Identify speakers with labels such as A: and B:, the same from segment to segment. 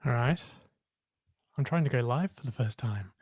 A: All right. I'm trying to go live for the first time.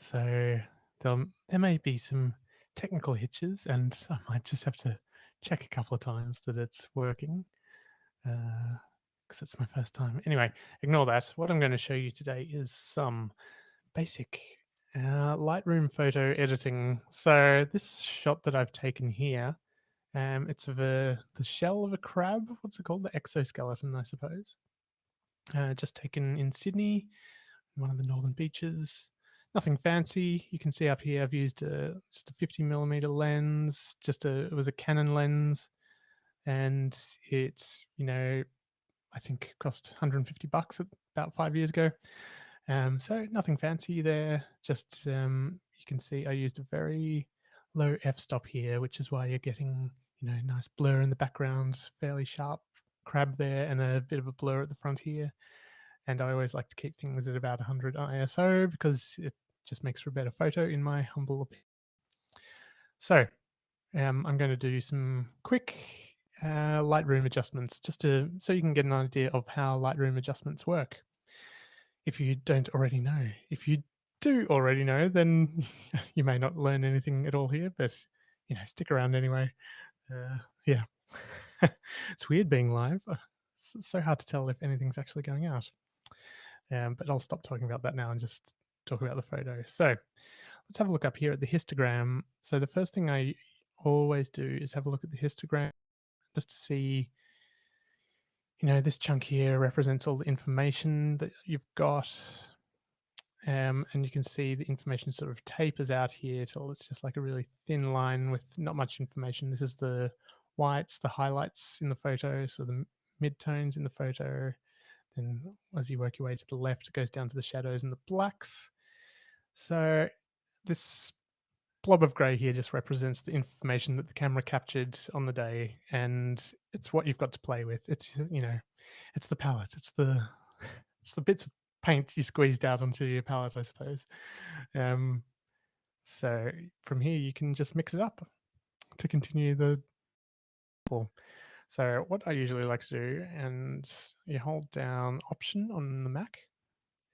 A: So there may be some technical hitches, and I might just have to check a couple of times that it's working because it's my first time. Anyway, ignore that. What I'm going to show you today is some basic Lightroom photo editing. So this shot that I've taken here, it's of the shell of a crab. What's it called? The exoskeleton, I suppose. Just taken in Sydney, one of the northern beaches. Nothing fancy. You can see up here I've used just a 50mm lens. It was a Canon lens, and it I think cost $150 about 5 years ago. So nothing fancy there. Just you can see I used a very low f-stop here, which is why you're getting nice blur in the background, fairly sharp crab there, and a bit of a blur at the front here. And I always like to keep things at about 100 ISO because it just makes for a better photo, in my humble opinion. So I'm going to do some quick Lightroom adjustments so you can get an idea of how Lightroom adjustments work. If you don't already know, if you do already know, then you may not learn anything at all here, but stick around anyway. Yeah, it's weird being live. It's so hard to tell if anything's actually going out. But I'll stop talking about that now and just talk about the photo. So let's have a look up here at the histogram. So the first thing I always do is have a look at the histogram just to see, this chunk here represents all the information that you've got. And you can see the information sort of tapers out here till it's just like a really thin line with not much information. This is the whites, the highlights in the photo, so the midtones in the photo. Then as you work your way to the left, it goes down to the shadows and the blacks. So this blob of gray here just represents the information that the camera captured on the day, and it's what you've got to play with. It's the palette. It's the bits of paint you squeezed out onto your palette, I suppose. Um, so from here, you can just mix it up to continue the pull. So what I usually like to do, and you hold down Option on the Mac,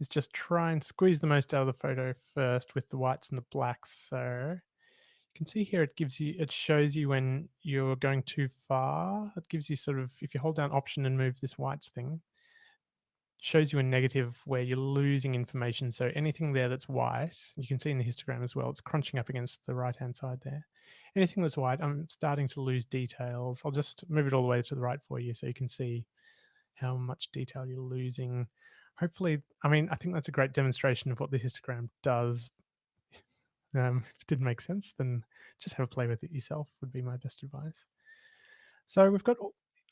A: is just try and squeeze the most out of the photo first with the whites and the blacks. So you can see here it shows you when you're going too far. It gives you sort of, if you hold down Option and move this whites thing, shows you a negative where you're losing information. So anything there that's white, you can see in the histogram as well, it's crunching up against the right-hand side there. Anything that's white, I'm starting to lose details. I'll just move it all the way to the right for you so you can see how much detail you're losing. Hopefully, I think that's a great demonstration of what the histogram does. If it didn't make sense, then just have a play with it yourself would be my best advice. So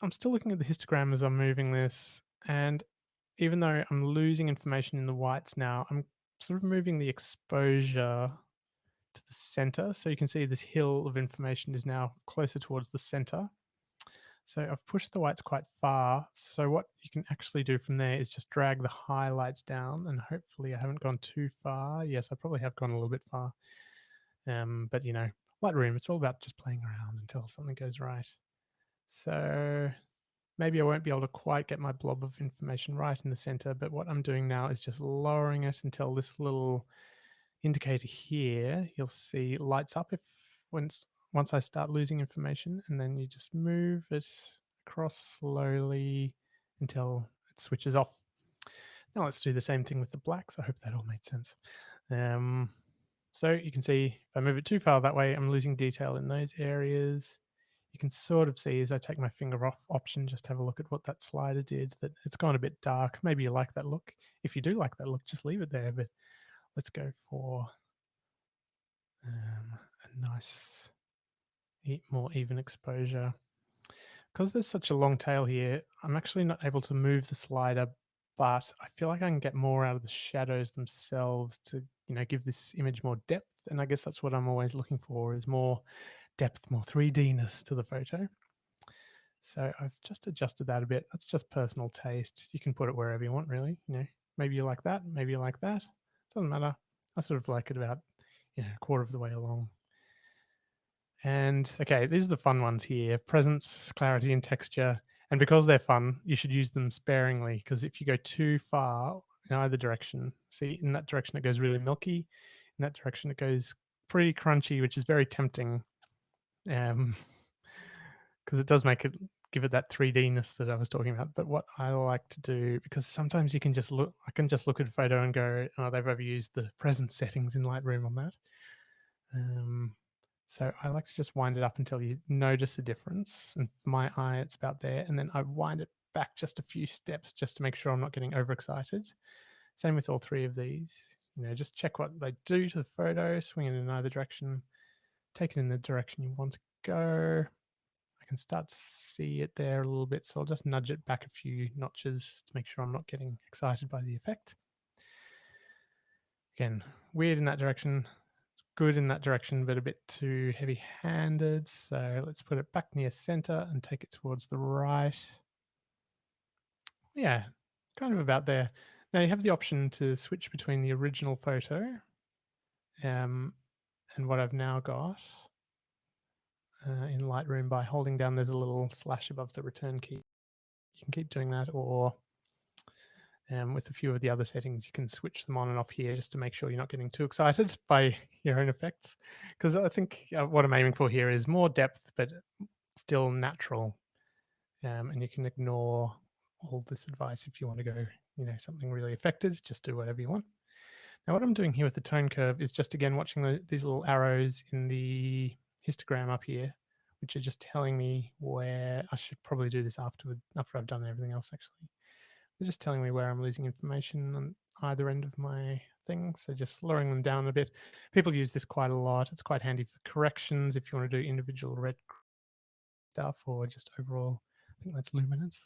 A: I'm still looking at the histogram as I'm moving this, and even though I'm losing information in the whites now, I'm sort of moving the exposure to the center. So you can see this hill of information is now closer towards the center. So I've pushed the whites quite far. So what you can actually do from there is just drag the highlights down, and hopefully I haven't gone too far. Yes, I probably have gone a little bit far. But Lightroom, it's all about just playing around until something goes right. So maybe I won't be able to quite get my blob of information right in the center, but what I'm doing now is just lowering it until this little indicator here, you'll see, lights up once I start losing information, and then you just move it across slowly until it switches off. Now let's do the same thing with the blacks. I hope that all made sense. So you can see if I move it too far that way, I'm losing detail in those areas. You can sort of see as I take my finger off Option, just have a look at what that slider did, that it's gone a bit dark. Maybe you like that look. If you do like that look, just leave it there, but let's go for a nice, more even exposure. Because there's such a long tail here, I'm actually not able to move the slider, but I feel like I can get more out of the shadows themselves to, give this image more depth. And I guess that's what I'm always looking for, is more depth, more 3D-ness to the photo. So I've just adjusted that a bit. That's just personal taste. You can put it wherever you want, really. Maybe you like that, maybe you like that. Doesn't matter. I sort of like it about, a quarter of the way along. And okay, these are the fun ones here: presence, clarity, and texture. And because they're fun, you should use them sparingly, because if you go too far in either direction, see, in that direction it goes really milky, in that direction it goes pretty crunchy, which is very tempting, because it does make it give it that 3D-ness that I was talking about. But what I like to do, because sometimes you can just look, I can just look at a photo and go, "Oh, they've overused the present settings in Lightroom on that." Um, so I like to just wind it up until you notice a difference. And for my eye, it's about there. And then I wind it back just a few steps just to make sure I'm not getting overexcited. Same with all three of these. Just check what they do to the photo, swing it in either direction, take it in the direction you want to go. I can start to see it there a little bit, so I'll just nudge it back a few notches to make sure I'm not getting excited by the effect. Again, weird in that direction, good in that direction, but a bit too heavy-handed. So let's put it back near center and take it towards the right. Yeah, kind of about there. Now you have the option to switch between the original photo and what I've now got in Lightroom by holding down. There's a little slash above the return key. You can keep doing that, or with a few of the other settings, you can switch them on and off here just to make sure you're not getting too excited by your own effects. Because I think what I'm aiming for here is more depth, but still natural. And you can ignore all this advice if you want to go, something really affected. Just do whatever you want. Now, what I'm doing here with the tone curve is just, again, watching these little arrows in the histogram up here, which are just telling me where I should probably do this after I've done everything else, actually. They're just telling me where I'm losing information on either end of my thing. So just lowering them down a bit. People use this quite a lot. It's quite handy for corrections if you want to do individual red stuff, or just overall. I think that's luminance.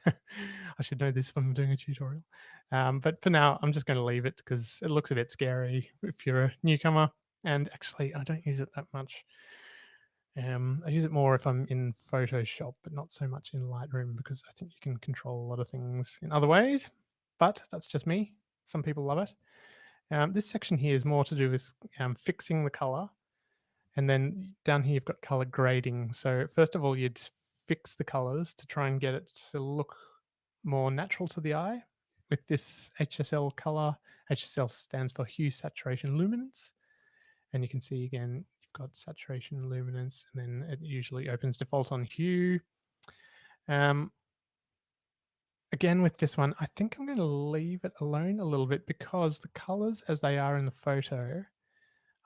A: I should know this if I'm doing a tutorial. But for now, I'm just going to leave it because it looks a bit scary if you're a newcomer. And actually, I don't use it that much. I use it more if I'm in Photoshop, but not so much in Lightroom, because I think you can control a lot of things in other ways. But that's just me. Some people love it. This section here is more to do with fixing the color. And then down here, you've got color grading. So first of all, you'd fix the colors to try and get it to look more natural to the eye. With this HSL color, HSL stands for hue, saturation, luminance. And you can see again, you've got saturation, luminance, and then it usually opens default on hue. Again, with this one, I think I'm going to leave it alone a little bit, because the colors as they are in the photo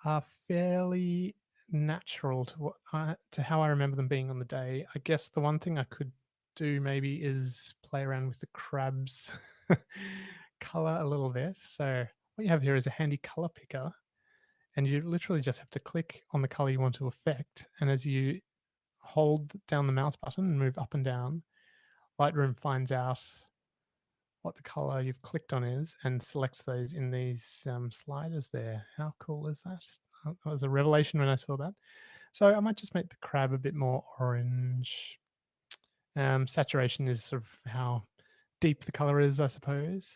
A: are fairly natural to how I remember them being on the day. I guess the one thing I could do maybe is play around with the crab's color a little bit. So what you have here is a handy color picker, and you literally just have to click on the color you want to affect. And as you hold down the mouse button and move up and down, Lightroom finds out what the color you've clicked on is and selects those in these sliders there. How cool is that? That was a revelation when I saw that. So I might just make the crab a bit more orange. Saturation is sort of how deep the color is, I suppose.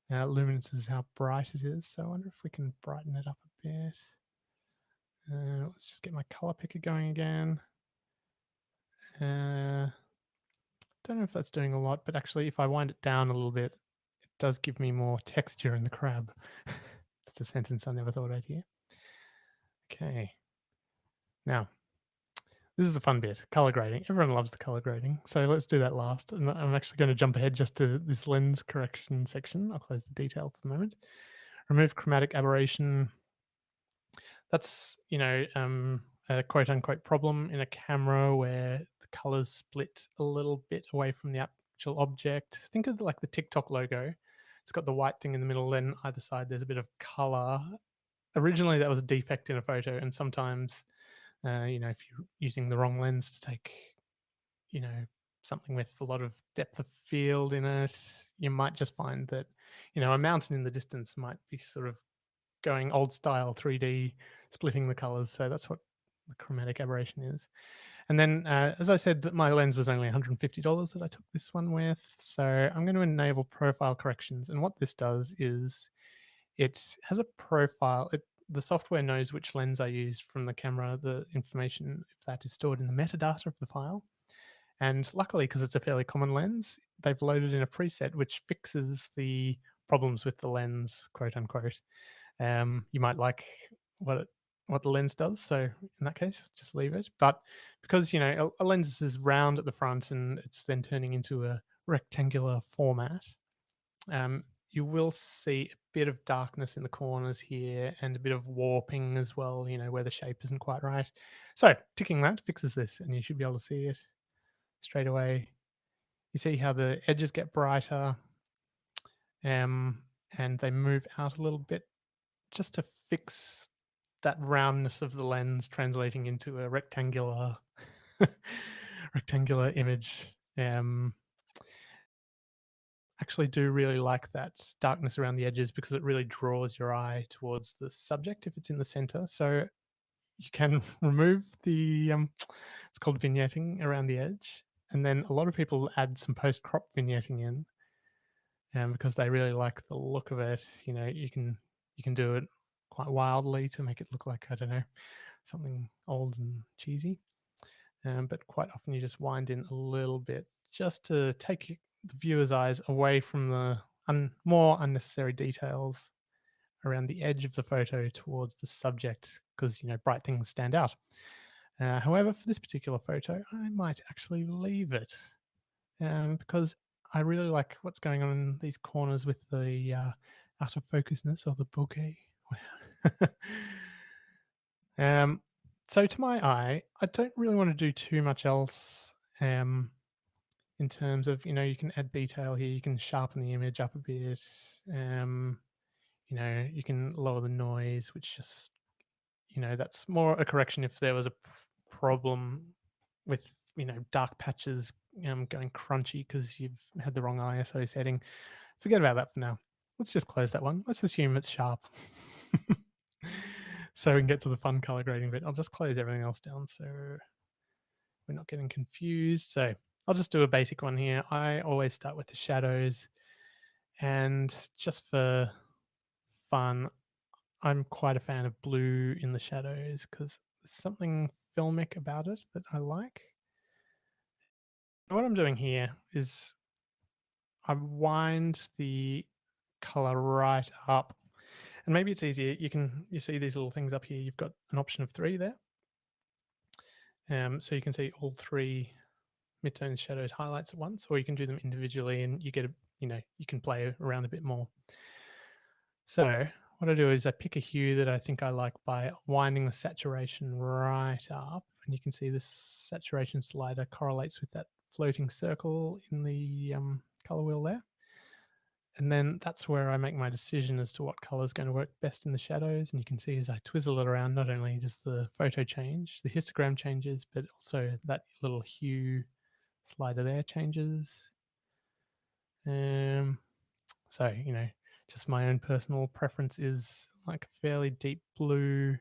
A: Luminance is how bright it is. So I wonder if we can brighten it up a bit. Let's just get my color picker going again. Don't know if that's doing a lot, but actually if I wind it down a little bit, it does give me more texture in the crab. That's a sentence I never thought I'd hear. Okay. Now, this is the fun bit, color grading. Everyone loves the color grading. So let's do that last. And I'm actually going to jump ahead just to this lens correction section. I'll close the detail for the moment. Remove chromatic aberration. That's, a quote unquote problem in a camera where the colors split a little bit away from the actual object. Think of like the TikTok logo. It's got the white thing in the middle, then either side there's a bit of color. Originally that was a defect in a photo, and sometimes if you're using the wrong lens to take, something with a lot of depth of field in it, you might just find that, a mountain in the distance might be sort of going old style 3D, splitting the colors. So that's what the chromatic aberration is. And then, as I said, that my lens was only $150 that I took this one with. So I'm going to enable profile corrections. And what this does is it has a profile. The software knows which lens I used from the camera, the information, if that is stored in the metadata of the file. And luckily, because it's a fairly common lens, they've loaded in a preset which fixes the problems with the lens, quote unquote. You might like what it what the lens does, so in that case, just leave it. But because a lens is round at the front and it's then turning into a rectangular format, um, you will see a bit of darkness in the corners here and a bit of warping as well, where the shape isn't quite right. So ticking that fixes this, and you should be able to see it straight away. You see how the edges get brighter, um, and they move out a little bit just to fix that roundness of the lens translating into a rectangular rectangular image. Actually do really like that darkness around the edges because it really draws your eye towards the subject if it's in the center. So you can remove the it's called vignetting around the edge, and then a lot of people add some post crop vignetting in, because they really like the look of it. You can do it quite wildly to make it look like, I don't know, something old and cheesy. But quite often you just wind in a little bit just to take the viewer's eyes away from the more unnecessary details around the edge of the photo towards the subject, because bright things stand out. However, for this particular photo, I might actually leave it, because I really like what's going on in these corners with the out of focusness of the bokeh. um, so to my eye, I don't really want to do too much else. In terms of, you can add detail here, you can sharpen the image up a bit. You can lower the noise, which just, that's more a correction if there was a problem with, dark patches going crunchy because you've had the wrong ISO setting. Forget about that for now. Let's just close that one. Let's assume it's sharp. So we can get to the fun color grading bit. I'll just close everything else down so we're not getting confused. So I'll just do a basic one here. I always start with the shadows, and just for fun, I'm quite a fan of blue in the shadows because there's something filmic about it that I like. What I'm doing here is I wind the color right up, and maybe it's easier. You see these little things up here. You've got an option of 3 there, so you can see all 3 midtones, shadows, highlights at once, or you can do them individually, and you get you can play around a bit more. So what I do is I pick a hue that I think I like by winding the saturation right up, and you can see this saturation slider correlates with that floating circle in the color wheel there. And then that's where I make my decision as to what color is going to work best in the shadows. And you can see as I twizzle it around, not only does the photo change, the histogram changes, but also that little hue slider there changes. So, just my own personal preference is like a fairly deep blue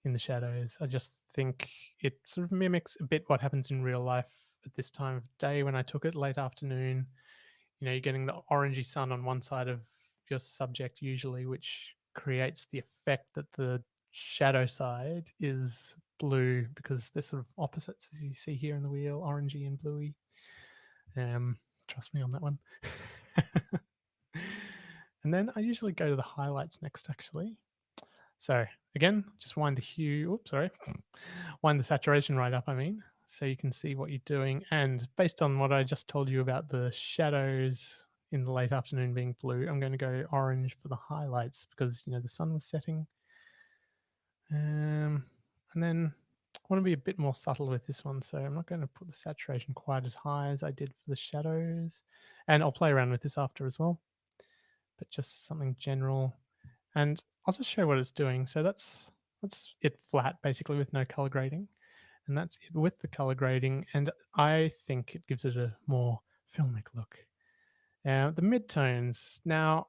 A: in the shadows. I just think it sort of mimics a bit what happens in real life at this time of day when I took it late afternoon. You're getting the orangey sun on one side of your subject usually, which creates the effect that the shadow side is blue because they're sort of opposites, as you see here in the wheel, orangey and bluey. Um, Trust me on that one. And then I usually go to the highlights next, actually. So again, just wind the hue, oops, sorry, wind the saturation right up, I mean, so you can see what you're doing. And based on what I just told you about the shadows in the late afternoon being blue, I'm going to go orange for the highlights because, the sun was setting. And then I want to be a bit more subtle with this one, so I'm not going to put the saturation quite as high as I did for the shadows. And I'll play around with this after as well, but just something general. And I'll just show what it's doing. So that's it flat, basically, with no color grading. And that's it with the color grading. And I think it gives it a more filmic look. The midtones. Now,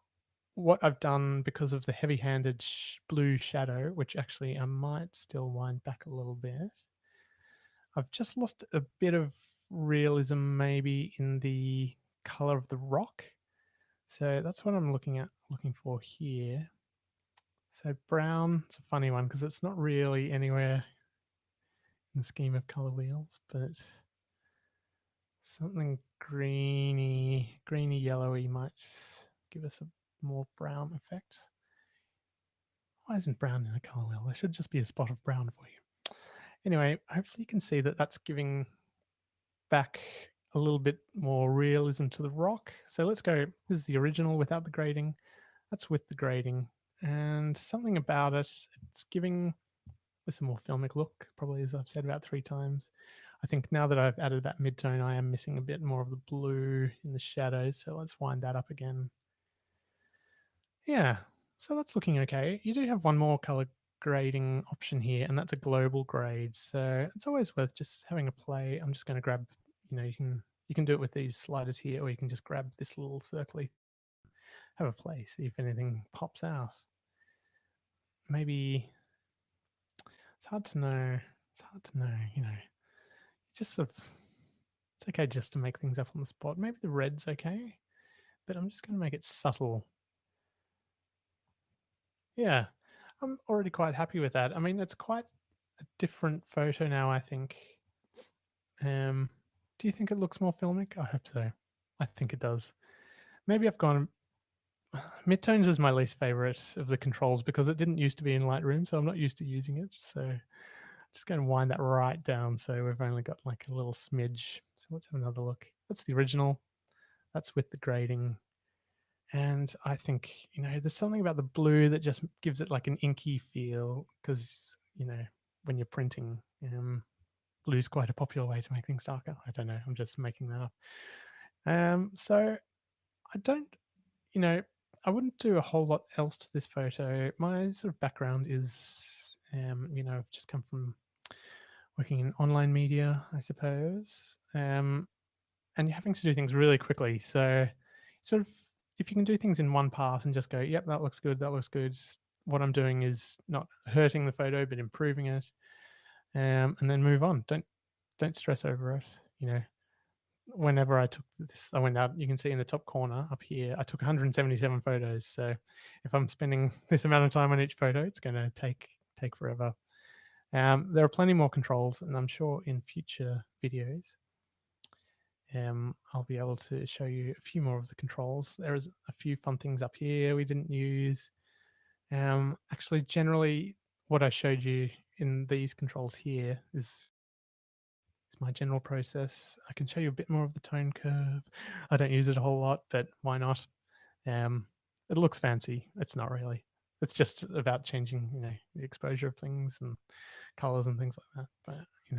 A: what I've done because of the heavy-handed blue shadow, which actually I might still wind back a little bit, I've just lost a bit of realism maybe in the color of the rock. So that's what I'm looking for here. So brown, it's a funny one because it's not really anywhere in the scheme of color wheels, but Something greeny yellowy might give us a more brown effect. Why isn't brown in a color wheel? There should just be a spot of brown for you. Anyway, hopefully you can see that that's giving back a little bit more realism to the rock. So let's go. This is the original without the grading. That's with the grading. And something about it, it's giving with a more filmic look, probably as I've said about 3 times. I think now that I've added that midtone, I am missing a bit more of the blue in the shadows. So let's wind that up again. Yeah, so that's looking okay. You do have one more color grading option here, and that's a global grade. So it's always worth just having a play. I'm just going to grab, you can do it with these sliders here, or you can just grab this little circly, have a play, see if anything pops out. Maybe it's hard to know. It's hard to know, just sort of, it's okay just to make things up on the spot. Maybe the red's okay, but I'm just going to make it subtle. Yeah, I'm already quite happy with that. I mean, it's quite a different photo now, I think. Do you think it looks more filmic? I hope so. I think it does. Maybe I've gone. Midtones is my least favorite of the controls because it didn't used to be in Lightroom, so I'm not used to using it. So I'm just going to wind that right down. So we've only got like a little smidge. So let's have another look. That's the original. That's with the grading. And I think, there's something about the blue that just gives it like an inky feel because, when you're printing, blue's quite a popular way to make things darker. I don't know. I'm just making that up. So I don't, you know, I wouldn't do a whole lot else to this photo. My sort of background is, I've just come from working in online media, I suppose. And you're having to do things really quickly. So, sort of, if you can do things in one pass and just go, yep, that looks good, that looks good. What I'm doing is not hurting the photo, but improving it, and then move on. Don't stress over it. Whenever I took this, I went out. You can see in the top corner up here, I took 177 photos. So, if I'm spending this amount of time on each photo, it's going to take forever. There are plenty more controls, and I'm sure in future videos I'll be able to show you a few more of the controls. There's a few fun things up here we didn't use. Actually, generally, what I showed you in these controls here is my general process. I can show you a bit more of the tone curve. I don't use it a whole lot, but why not? It looks fancy. It's not really. It's just about changing, the exposure of things and colors and things like that. But,